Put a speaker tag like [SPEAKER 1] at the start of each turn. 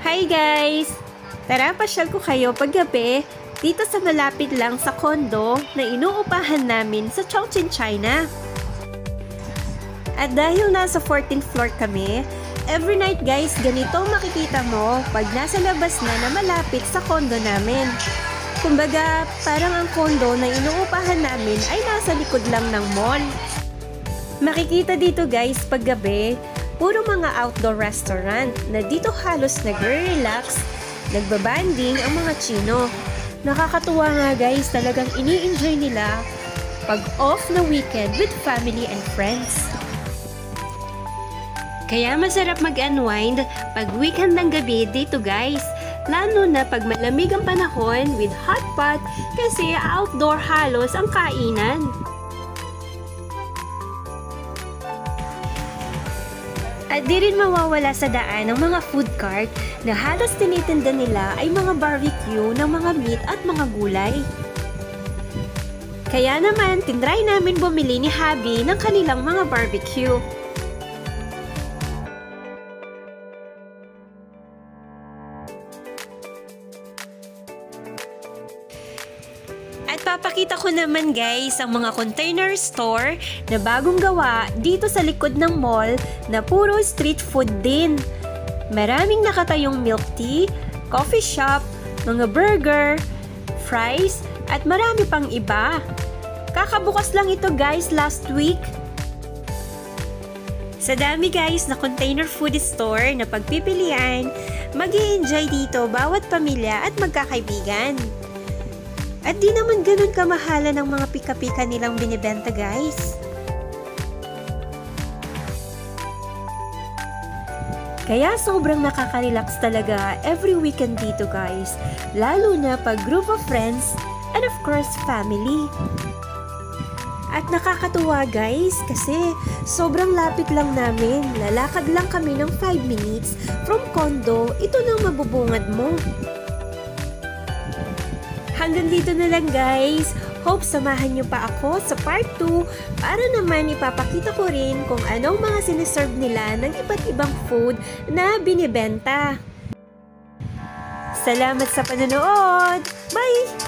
[SPEAKER 1] Hi guys! Tara, pasyal ko kayo paggabi dito sa malapit lang sa condo na inuupahan namin sa Chongqing, China. At dahil nasa 14th floor kami, every night guys, ganito makikita mo pag nasa labas na malapit sa condo namin. Kumbaga, parang ang condo na inuupahan namin ay nasa likod lang ng mall. Makikita dito guys paggabi, puro mga outdoor restaurant na dito halos nagre-relax, nagbabanding ang mga Chino. Nakakatuwa nga guys, talagang ini-enjoy nila pag off na weekend with family and friends. Kaya masarap mag-unwind pag weekend ng gabi dito guys, lalo na pag malamig ang panahon with hot pot kasi outdoor halos ang kainan. At di rin mawawala sa daan ang mga food cart na halos tinitinda nila ay mga barbecue ng mga meat at mga gulay. Kaya naman, tinry namin bumili ni Habi ng kanilang mga barbecue. At papakita ko naman guys ang mga container store na bagong gawa dito sa likod ng mall na puro street food din. Maraming nakatayong milk tea, coffee shop, mga burger, fries, at marami pang iba. Kakabukas lang ito guys last week. Sa dami guys na container food store na pagpipilian, mag-i-enjoy dito bawat pamilya at magkakaibigan. At di naman ganun kamahalan ng mga pika-pika nilang binibenta guys. Kaya sobrang nakaka-relax talaga every weekend dito guys. Lalo na pag group of friends and of course family. At nakakatuwa guys kasi sobrang lapit lang namin. Lalakad lang kami ng 5 minutes from condo. Ito nang mabubungad mo. Hanggang dito na lang guys. Hope samahan nyo pa ako sa part 2 para naman ipapakita ko rin kung anong mga siniserve nila ng iba't ibang food na binibenta. Salamat sa panonood! Bye!